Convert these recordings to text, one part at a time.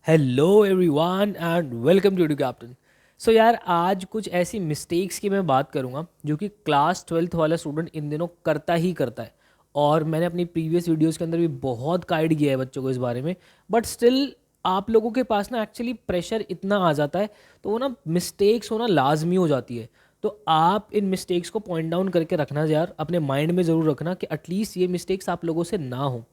Hello everyone and welcome to captain. So यार आज कुछ ऐसी मिस्टेक्स की मैं बात करूँगा जो कि क्लास ट्वेल्थ वाला स्टूडेंट इन दिनों करता ही करता है। और मैंने अपनी प्रीवियस वीडियोस के अंदर भी बहुत गाइड किया है बच्चों को इस बारे में। बट स्टिल आप लोगों के पास ना एक्चुअली प्रेशर इतना आ जाता है तो वो ना मिस्टेक्स होना लाजमी हो जाती है। तो आप इन मिस्टेक्स को पॉइंट डाउन करके रखना यार, अपने माइंड में ज़रूर रखना कि एटलीस्ट ये मिस्टेक्स आप लोगों से ना हो।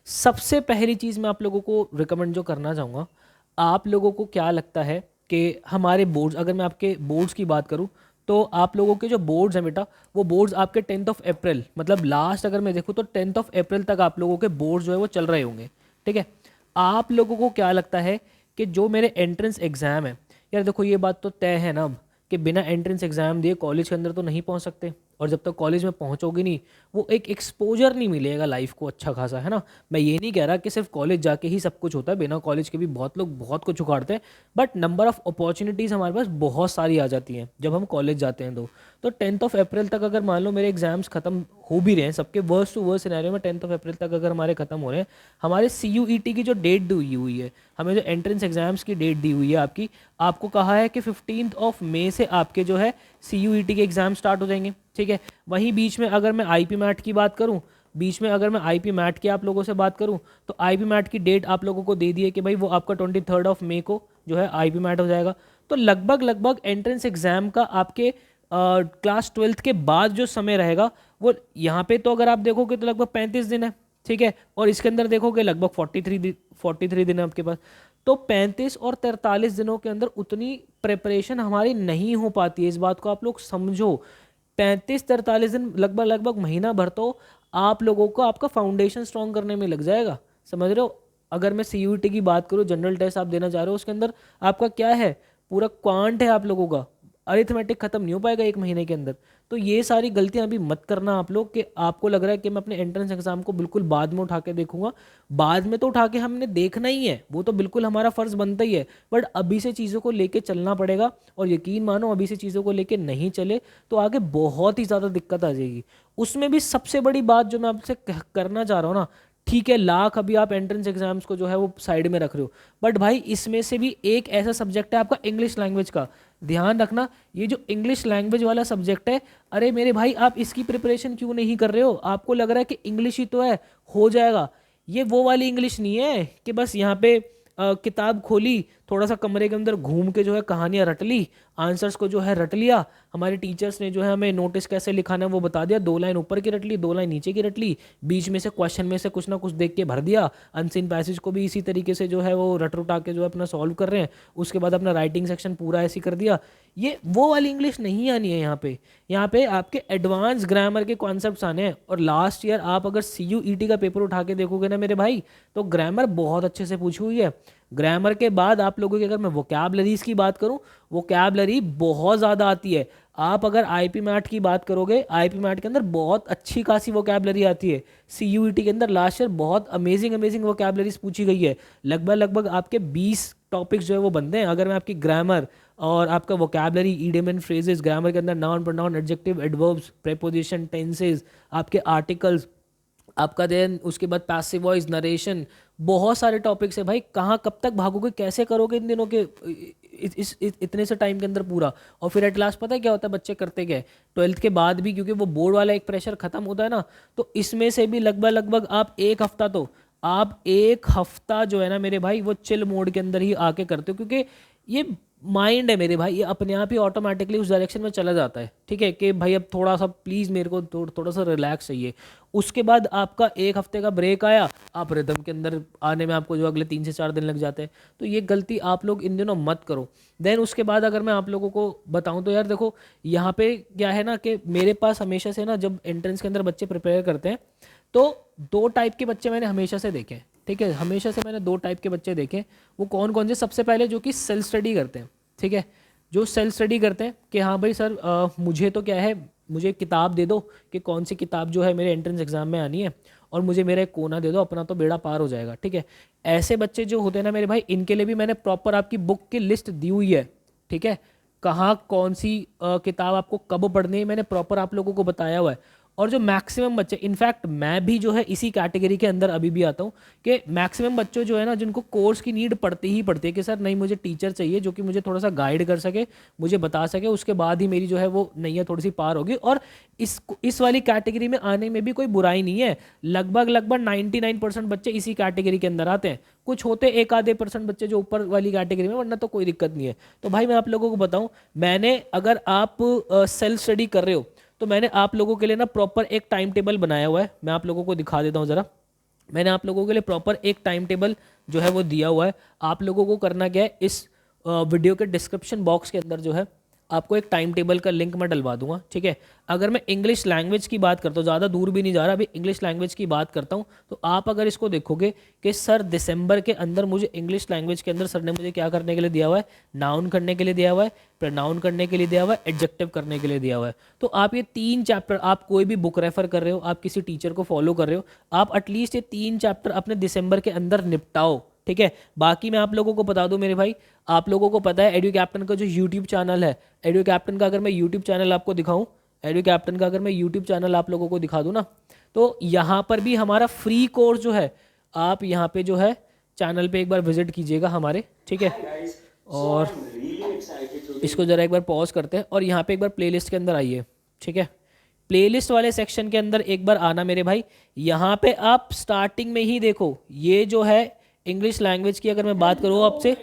सबसे पहली चीज़ मैं आप लोगों को रिकमेंड जो करना चाहूँगा, आप लोगों को क्या लगता है कि हमारे बोर्ड्स, अगर मैं आपके बोर्ड्स की बात करूँ तो आप लोगों के जो बोर्ड्स हैं बेटा, वो बोर्ड्स आपके 10 अप्रैल, मतलब लास्ट अगर मैं देखूँ तो 10 अप्रैल तक आप लोगों के बोर्ड्स जो है वो चल रहे होंगे। ठीक है, आप लोगों को क्या लगता है कि जो मेरे एंट्रेंस एग्ज़ाम है, यार देखो ये बात तो तय है ना अब कि बिना एंट्रेंस एग्ज़ाम दिए कॉलेज के अंदर तो नहीं पहुंच सकते। और जब तक कॉलेज में पहुंचोगे नहीं, वो एक एक्सपोजर नहीं मिलेगा लाइफ को अच्छा खासा, है ना। मैं ये नहीं कह रहा कि सिर्फ कॉलेज जाके ही सब कुछ होता है, बिना कॉलेज के भी बहुत लोग बहुत कुछ उखाड़ते हैं। बट नंबर ऑफ़ अपॉर्चुनिटीज़ हमारे पास बहुत सारी आ जाती हैं जब हम कॉलेज जाते हैं। तो 10 अप्रैल तक अगर मान लो मेरे एग्जाम्स खत्म हो भी रहे हैं, सबके वर्स्ट टू वर्स्ट सिनेरियो में 10 अप्रैल तक अगर हमारे खत्म हो रहे हैं, हमारे सी यू ई टी की जो डेट दी हुई है, हमें जो एंट्रेंस एग्जाम्स की डेट दी हुई है आपकी, आपको कहा है कि 15 मई से आपके जो है सी यू ई टी के एग्ज़ाम स्टार्ट हो जाएंगे। ठीक है, वहीं बीच में अगर मैं आई पी मैट की बात करूँ, बीच में अगर मैं आई पी मैट की आप लोगों से बात करूं, तो आई पी मैट की डेट आप लोगों को दे दी है कि भाई वो आपका 23 मई को जो है आई पी मैट हो जाएगा। तो लगभग लगभग एंट्रेंस एग्जाम का आपके क्लास ट्वेल्थ के बाद जो समय रहेगा, वो यहाँ पे तो अगर आप देखोगे तो लगभग 35 दिन है। ठीक है, और इसके अंदर देखोगे लगभग 43 दिन है आपके पास। तो 35 और 43 दिनों के अंदर उतनी प्रिपरेशन हमारी नहीं हो पाती है, इस बात को आप लोग समझो। 35 43 दिन, लगभग लगभग महीना भर तो आप लोगों को आपका फाउंडेशन स्ट्रॉन्ग करने में लग जाएगा, समझ रहे हो। अगर मैं सी यू टी की बात करूँ, जनरल टेस्ट आप देना चाह रहे हो, उसके अंदर आपका क्या है, पूरा क्वांट है आप लोगों का, अरिथमेटिक खत्म नहीं हो पाएगा एक महीने के अंदर। तो ये सारी गलतियां अभी मत करना आप लोग, कि आपको लग रहा है कि मैं अपने एंट्रेंस एग्जाम को बिल्कुल बाद में उठा के देखूंगा। बाद में तो उठा के हमने देखना ही है, वो तो बिल्कुल हमारा फर्ज बनता ही है। बट अभी से चीज़ों को लेके चलना पड़ेगा, और यकीन मानो अभी से चीज़ों को लेके नहीं चले तो आगे बहुत ही ज़्यादा दिक्कत आ जाएगी। उसमें भी सबसे बड़ी बात जो मैं आपसे करना चाह रहा हूँ ना, ठीक है लाख अभी आप एंट्रेंस एग्जाम्स को जो है वो साइड में रख रहे हो, बट भाई इसमें से भी एक ऐसा सब्जेक्ट है आपका इंग्लिश लैंग्वेज का, ध्यान रखना। ये जो इंग्लिश लैंग्वेज वाला सब्जेक्ट है, अरे मेरे भाई आप इसकी प्रिपरेशन क्यों नहीं कर रहे हो। आपको लग रहा है कि इंग्लिश ही तो है, हो जाएगा। ये वो वाली इंग्लिश नहीं है कि बस यहाँ पे किताब खोली, थोड़ा सा कमरे के अंदर घूम के जो है कहानियाँ रट ली, आंसर्स को जो है रट लिया, हमारे टीचर्स ने जो है हमें नोटिस कैसे लिखाना है वो बता दिया, 2 लाइन ऊपर की रट ली, 2 लाइन नीचे की रट ली, बीच में से क्वेश्चन में से कुछ ना कुछ देख के भर दिया, अनसीन पैसेज को भी इसी तरीके से जो है वो रट रुटा के जो है अपना सॉल्व कर रहे हैं, उसके बाद अपना राइटिंग सेक्शन पूरा ऐसे कर दिया। ये वो वाली इंग्लिश नहीं आनी है यहाँ पे। यहाँ पे आपके एडवांस ग्रामर के कॉन्सेप्ट्स आने हैं। और लास्ट ईयर आप अगर सी यू ई टी का पेपर उठा के देखोगे ना मेरे भाई, तो ग्रामर बहुत अच्छे से पूछी हुई है। ग्रामर के बाद आप लोगों की अगर मैं वोकैबलरीज की बात करूं, वोकैबलरी बहुत ज़्यादा आती है। आप अगर आईपी मैट की बात करोगे, आईपी मैट के अंदर बहुत अच्छी खासी वोकैबलरी आती है। सीयूईटी के अंदर लास्ट ईयर बहुत अमेजिंग अमेजिंग वोकैबलरीज पूछी गई है। लगभग लगभग आपके 20 टॉपिक्स जो है वो बनते हैं। अगर मैं आपकी ग्रामर और आपका vocabulary, idiom and phrases, grammar के अंदर noun pronoun adjective adverbs preposition tenses, आपके आर्टिकल्स, आपका देन उसके बाद पैसिव वॉइस, नरेशन, बहुत सारे टॉपिक्स है भाई। कहाँ कब तक भागोगे, कैसे करोगे इन दिनों के इतने से टाइम के अंदर पूरा। और फिर एट लास्ट पता है क्या होता है, बच्चे करते क्या है, ट्वेल्थ के बाद भी क्योंकि वो बोर्ड वाला एक प्रेशर खत्म होता है ना, तो इसमें से भी लगभग लगभग आप एक हफ्ता जो है ना मेरे भाई, वो चिल मोड के अंदर ही आके करते हो, क्योंकि ये माइंड है मेरे भाई, ये अपने आप ही ऑटोमेटिकली उस डायरेक्शन में चला जाता है। ठीक है, कि भाई अब थोड़ा सा प्लीज़ मेरे को थोड़ा सा रिलैक्स चाहिए। उसके बाद आपका एक हफ्ते का ब्रेक आया, आप रिदम के अंदर आने में आपको जो अगले 3 से 4 दिन लग जाते हैं। तो ये गलती आप लोग इन दिनों मत करो। देन उसके बाद अगर मैं आप लोगों को बताऊं तो यार देखो, यहाँ पे क्या है ना कि मेरे पास हमेशा से ना, जब एंट्रेंस के अंदर बच्चे प्रिपेयर करते हैं तो 2 टाइप के बच्चे मैंने हमेशा से देखे हैं। ठीक है, हमेशा से मैंने 2 टाइप के बच्चे देखे। वो कौन कौन से, सबसे पहले जो कि सेल्फ स्टडी करते हैं। ठीक है, जो सेल्फ स्टडी करते हैं कि हाँ भाई सर, मुझे तो क्या है, मुझे किताब दे दो कि कौन सी किताब जो है मेरे एंट्रेंस एग्जाम में आनी है, और मुझे मेरा एक कोना दे दो, अपना तो बेड़ा पार हो जाएगा। ठीक है, ऐसे बच्चे जो होते हैं ना मेरे भाई, इनके लिए भी मैंने प्रॉपर आपकी बुक की लिस्ट दी हुई है। ठीक है, कहाँ कौन सी किताब आपको कब पढ़नी है, मैंने प्रॉपर आप लोगों को बताया हुआ है। और जो मैक्सिमम बच्चे, इनफैक्ट मैं भी जो है इसी कैटेगरी के अंदर अभी भी आता हूँ कि मैक्सिमम बच्चों जो है ना, जिनको कोर्स की नीड पड़ती ही पड़ती है कि सर नहीं मुझे टीचर चाहिए जो कि मुझे थोड़ा सा गाइड कर सके, मुझे बता सके, उसके बाद ही मेरी जो है वो नैया थोड़ी सी पार होगी। और इस वाली कैटेगरी में आने में भी कोई बुराई नहीं है। लगभग लगभग 99% बच्चे इसी कैटेगरी के अंदर आते हैं। कुछ होते एक आधे % बच्चे जो ऊपर वाली कैटेगरी में, वरना तो कोई दिक्कत नहीं है। तो भाई मैं आप लोगों को बताऊं, मैंने, अगर आप सेल्फ स्टडी कर रहे हो तो मैंने आप लोगों के लिए ना प्रॉपर एक टाइम टेबल बनाया हुआ है। मैं आप लोगों को दिखा देता हूँ ज़रा। मैंने आप लोगों के लिए प्रॉपर एक टाइम टेबल जो है वो दिया हुआ है। आप लोगों को करना क्या है, इस वीडियो के डिस्क्रिप्शन बॉक्स के अंदर जो है आपको एक टाइम टेबल का लिंक मैं डलवा दूंगा, ठीक है। अगर मैं इंग्लिश लैंग्वेज की बात करता हूँ, ज़्यादा दूर भी नहीं जा रहा, अभी इंग्लिश लैंग्वेज की बात करता हूँ, तो आप अगर इसको देखोगे कि सर दिसंबर के अंदर मुझे इंग्लिश लैंग्वेज के अंदर सर ने मुझे क्या करने के लिए दिया हुआ है, नाउन करने के लिए दिया हुआ है, प्रोनाउन करने के लिए दिया हुआ है, एडजेक्टिव करने के लिए दिया हुआ है। तो आप ये 3 चैप्टर, आप कोई भी बुक रेफर कर रहे हो, आप किसी टीचर को फॉलो कर रहे हो, आप एटलीस्ट ये 3 चैप्टर अपने दिसंबर के अंदर निपटाओ, ठीक है। बाकी मैं आप लोगों को बता दूं मेरे भाई, आप लोगों को पता है एडू कैप्टन का जो यूट्यूब चैनल है, एडू कैप्टन का अगर मैं यूट्यूब चैनल आपको दिखाऊं, एडू कैप्टन का अगर मैं यूट्यूब चैनल आप लोगों को दिखा दूं ना, तो यहाँ पर भी हमारा फ्री कोर्स जो है, आप यहाँ पे जो है चैनल पे एक बार विजिट कीजिएगा हमारे, ठीक है। और इसको ज़रा एक बार पॉज करते हैं और यहाँ पे एक बार प्लेलिस्ट के अंदर आइए, ठीक है। प्लेलिस्ट वाले सेक्शन के अंदर एक बार आना मेरे भाई। यहाँ पे आप स्टार्टिंग में ही देखो, ये जो है इंग्लिश लैंग्वेज की अगर मैं बात करूँ आपसे,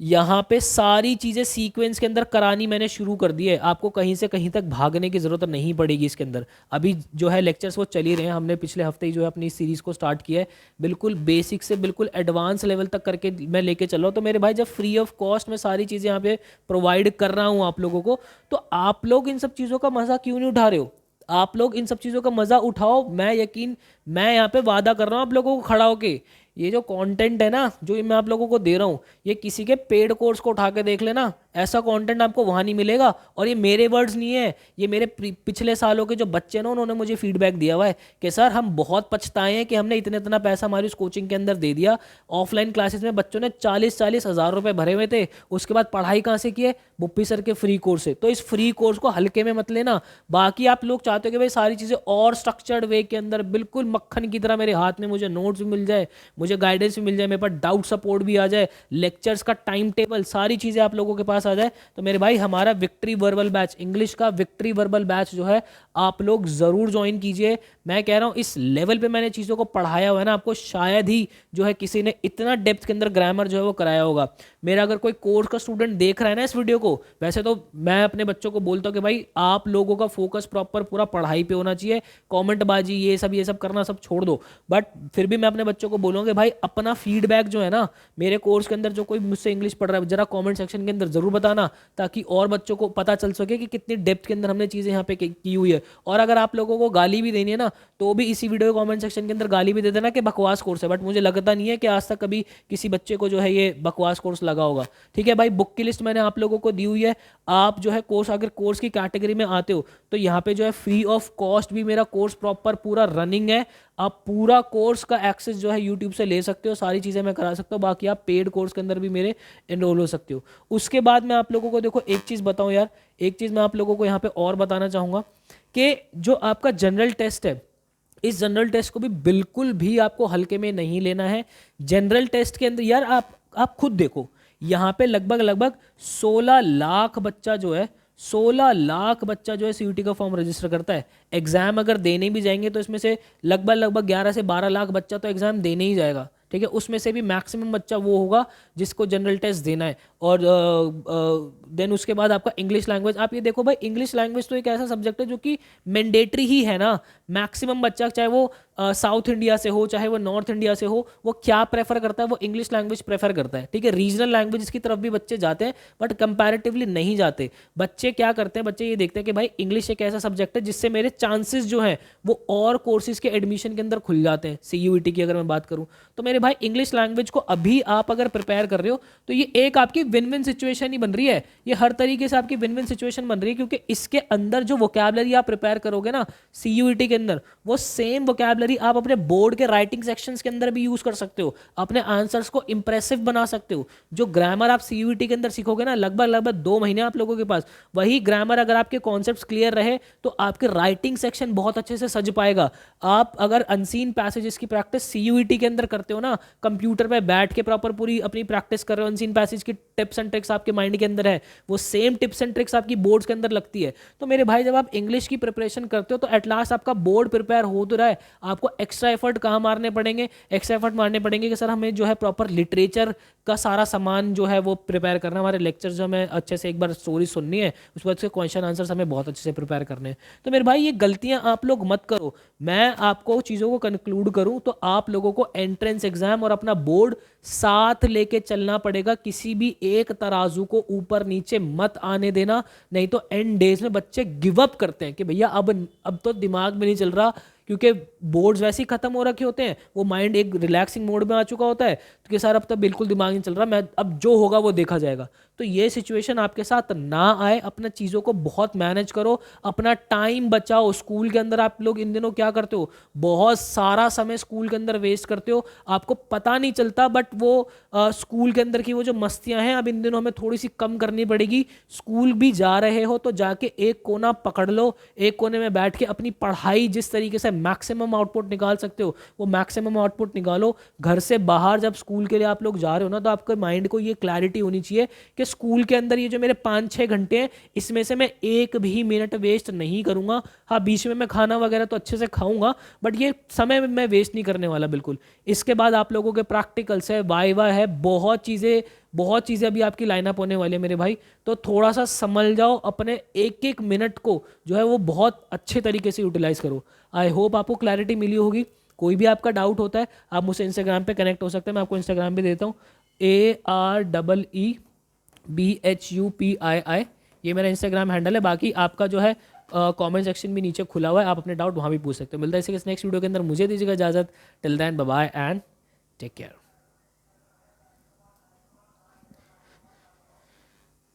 यहाँ पे सारी चीज़ें सीक्वेंस के अंदर करानी मैंने शुरू कर दी है। आपको कहीं से कहीं तक भागने की ज़रूरत नहीं पड़ेगी इसके अंदर। अभी जो है लेक्चर्स वो चल ही रहे हैं, हमने पिछले हफ्ते ही जो है अपनी इस सीरीज़ को स्टार्ट किया है। बिल्कुल बेसिक से बिल्कुल एडवांस लेवल तक करके मैं लेके चल रहा हूँ। तो मेरे भाई जब फ्री ऑफ कॉस्ट मैं सारी चीज़ें यहाँ पे प्रोवाइड कर रहा हूँ आप लोगों को, तो आप लोग इन सब चीज़ों का मज़ा क्यों नहीं उठा रहे हो? आप लोग इन सब चीज़ों का मज़ा उठाओ। मैं यहाँ पे वादा कर रहा हूँ आप लोगों को खड़ा होके, ये जो कंटेंट है ना, जो मैं आप लोगों को दे रहा हूँ, ये किसी के पेड कोर्स को उठा के देख लेना, ऐसा कंटेंट आपको वहाँ नहीं मिलेगा। और ये मेरे वर्ड्स नहीं है, ये मेरे पिछले सालों के जो बच्चे ना, उन्होंने मुझे फीडबैक दिया हुआ है कि सर हम बहुत पछताए हैं कि हमने इतना पैसा हमारी उस कोचिंग के अंदर दे दिया। ऑफलाइन क्लासेस में बच्चों ने 40-40 हज़ार रुपये भरे हुए थे, उसके बाद पढ़ाई कहाँ से किए? बुप्पी सर के फ्री कोर्स से। तो इस फ्री कोर्स को हल्के में मत लेना। बाकी आप लोग चाहते हो कि भाई सारी चीज़ें और स्ट्रक्चर्ड वे के अंदर बिल्कुल मक्खन की तरह मेरे हाथ में, मुझे नोट्स भी मिल जाए, मुझे गाइडेंस भी मिल जाए, मेरे पास डाउट सपोर्ट भी आ जाए, लेक्चर्स का टाइम टेबल, सारी चीज़ें आप लोगों के पास आ जाए, तो मेरे भाई हमारा विक्ट्री वर्बल बैच, इंग्लिश का विक्ट्री वर्बल बैच जो है आप लोग ज़रूर ज्वाइन कीजिए। मैं कह रहा हूँ इस लेवल पे मैंने चीज़ों को पढ़ाया हुआ है ना, आपको शायद ही जो है किसी ने इतना डेप्थ के अंदर ग्रामर जो है वो कराया होगा। मेरा अगर कोई कोर्स का स्टूडेंट देख रहा है ना इस वीडियो को, वैसे तो मैं अपने बच्चों को बोलता हूँ कि भाई आप लोगों का फोकस प्रॉपर पूरा पढ़ाई पे होना चाहिए, कॉमेंट बाजी ये सब करना सब छोड़ दो। बट फिर भी मैं अपने बच्चों को बोलूँगा कि भाई अपना फीडबैक जो है ना, मेरे कोर्स के अंदर जो कोई मुझसे इंग्लिश पढ़ रहा है, जरा कॉमेंट सेक्शन के अंदर जरूर बताना, ताकि और बच्चों को पता चल सके कि कितनी डेप्थ के अंदर हमने चीज़ें यहाँ पे की हुई है। और अगर आप लोगों को गाली भी देनी है ना, तो भी इसी वीडियो कमेंट सेक्शन के अंदर गाली भी दे देना कि बकवास कोर्स है। बट मुझे लगता नहीं है कि आज तक कभी किसी बच्चे को जो है ये बकवास कोर्स लगा होगा, ठीक है भाई। बुक की लिस्ट मैंने आप लोगों को दी हुई है। आप जो है कोर्स, अगर कोर्स की कैटेगरी में आते हो तो यहाँ पे जो है फ्री ऑफ कॉस्ट भी मेरा कोर्स प्रॉपर पूरा रनिंग है। आप पूरा कोर्स का एक्सेस जो है यूट्यूब से ले सकते हो, सारी चीज़ें मैं करा सकता हूँ। बाकी आप पेड कोर्स के अंदर भी मेरे एनरोल हो सकते हो। उसके बाद मैं आप लोगों को देखो एक चीज़ बताऊँ यार, एक चीज़ मैं आप लोगों को यहाँ पे और बताना चाहूँगा कि जो आपका जनरल टेस्ट है, इस जनरल टेस्ट को भी बिल्कुल भी आपको हल्के में नहीं लेना है। जनरल टेस्ट के अंदर यार आप खुद देखो, यहाँ पे लगभग 16 लाख बच्चा जो है, 16 लाख बच्चा जो है सीयूटी का फॉर्म रजिस्टर करता है। एग्जाम अगर देने भी जाएंगे तो इसमें से लगभग 11 से 12 लाख बच्चा तो एग्जाम देने ही जाएगा, ठीक है। उसमें से भी मैक्सिमम बच्चा वो होगा जिसको जनरल टेस्ट देना है। और देन उसके बाद आपका इंग्लिश लैंग्वेज, आप ये देखो भाई, इंग्लिश लैंग्वेज तो एक ऐसा सब्जेक्ट है जो कि मैंडेटरी ही है ना। मैक्सिमम बच्चा चाहे वो साउथ इंडिया से हो, चाहे वो नॉर्थ इंडिया से हो, वो क्या प्रेफर करता है? वो इंग्लिश लैंग्वेज प्रेफर करता है, ठीक है। रीजनल लैंग्वेज की तरफ भी बच्चे जाते हैं बट कंपैरेटिवली नहीं जाते। बच्चे क्या करते हैं, बच्चे ये देखते हैं कि भाई इंग्लिश एक ऐसा सब्जेक्ट है जिससे मेरे चांसेस जो हैं वो और कोर्सेज के एडमिशन के अंदर खुल जाते हैं। सीयूईटी की अगर मैं बात करूँ तो मेरे भाई इंग्लिश लैंग्वेज को अभी आप अगर प्रिपेयर कर रहे हो तो ये एक आपकी विन विन सिचुएशन ही बन रही है। ये हर तरीके से आपकी विन विन सिचुएशन बन रही है, क्योंकि इसके अंदर जो वोकैबुलरी आप प्रिपेयर करोगे ना सीयूईटी के अंदर, वो सेम वोकैबलरी आप अपने बोर्ड के राइटिंग सेक्शंस के अंदर भी यूज कर सकते हो, अपने आंसर्स को इंप्रेसिव बना सकते हो। जो ग्रामर आप सीयूईटी के अंदर सीखोगे ना, लगभग लगभग 2 महीने आप लोगों के पास, वही ग्रामर अगर आपके कॉन्सेप्ट्स क्लियर रहे तो आपके राइटिंग सेक्शन बहुत अच्छे से सज पाएगा। आप अगर अनसीन पैसेजेस की प्रैक्टिस सीयूईटी के अंदर करते हो ना, कंप्यूटर पे बैठ के प्रॉपर पूरी अपनी प्रैक्टिस कर रहे हो, अनसीन पैसेज की टिप्स एंड ट्रिक्स आपके माइंड के अंदर है, वो सेम टिप्स एंड ट्रिक्स आपकी बोर्ड्स के अंदर लगती है। तो मेरे भाई जब आप इंग्लिश की प्रिपरेशन करते हो तो एट लास्ट आपका बोर्ड प्रिपेयर हो तो रहा है, आपको एक्स्ट्रा एफर्ट कहाँ मारने पड़ेंगे, एक्स्ट्रा एफर्ट मारने पड़ेंगे कि सर हमें जो है प्रॉपर लिटरेचर का सारा सामान जो है वो प्रिपेयर करना है, हमारे लेक्चर जो हमें अच्छे से एक बार स्टोरी सुननी है, उसके बाद उसके क्वेश्चन आंसर्स हमें बहुत अच्छे से प्रिपेयर करने हैं। तो मेरे भाई ये गलतियां आप लोग मत करो। मैं आपको चीज़ों को कंक्लूड करूं तो आप लोगों को एंट्रेंस एग्जाम और अपना बोर्ड साथ लेके चलना पड़ेगा, किसी भी एक तराजू को ऊपर नीचे मत आने देना, नहीं तो एंड डेज में बच्चे गिव अप करते हैं कि भैया अब तो दिमाग में नहीं चल रहा, क्योंकि बोर्ड्स वैसे ही खत्म हो रखे होते हैं, वो माइंड एक रिलैक्सिंग मोड में आ चुका होता है, तो कि सर अब तो बिल्कुल दिमाग नहीं चल रहा, मैं अब जो होगा वो देखा जाएगा। तो ये सिचुएशन आपके साथ ना आए, अपना चीज़ों को बहुत मैनेज करो, अपना टाइम बचाओ। स्कूल के अंदर आप लोग इन दिनों क्या करते हो, बहुत सारा समय स्कूल के अंदर वेस्ट करते हो, आपको पता नहीं चलता, बट वो स्कूल के अंदर की वो जो मस्तियां हैं अब इन दिनों हमें थोड़ी सी कम करनी पड़ेगी। स्कूल भी जा रहे हो तो जाके एक कोना पकड़ लो, एक कोने में बैठ के अपनी पढ़ाई जिस तरीके से मैक्सिमम आउटपुट निकाल सकते हो वो मैक्सिमम आउटपुट निकालो। घर से बाहर जब स्कूल के लिए आप लोग जा रहे हो ना, तो आपके माइंड को ये क्लैरिटी होनी चाहिए कि स्कूल के अंदर ये जो मेरे 5-6 घंटे हैं, इसमें से मैं एक भी मिनट वेस्ट नहीं करूंगा। हाँ, बीच में मैं खाना वगैरह तो अच्छे से खाऊंगा, बट ये समय मैं वेस्ट नहीं करने वाला बिल्कुल। इसके बाद आप लोगों के प्रैक्टिकल्स है, वाइवा है, बहुत चीज़ें अभी आपकी लाइनअप होने वाली है मेरे भाई। तो थोड़ा सा समझ जाओ, अपने एक एक मिनट को जो है वो बहुत अच्छे तरीके से यूटिलाइज करो। आई होप आपको क्लैरिटी मिली होगी। कोई भी आपका डाउट होता है आप मुझसे इंस्टाग्राम पे कनेक्ट हो सकते हैं, मैं आपको इंस्टाग्राम पे देता हूँ, AREEBHUPII, ये मेरा इंस्टाग्राम हैंडल है। बाकी आपका जो है कमेंट सेक्शन भी नीचे खुला हुआ है, आप अपने डाउट वहाँ भी पूछ सकते हो। मिलता है इसी के नेक्स्ट वीडियो के अंदर, मुझे दीजिएगा इजाजत। Till then bye bye and take care.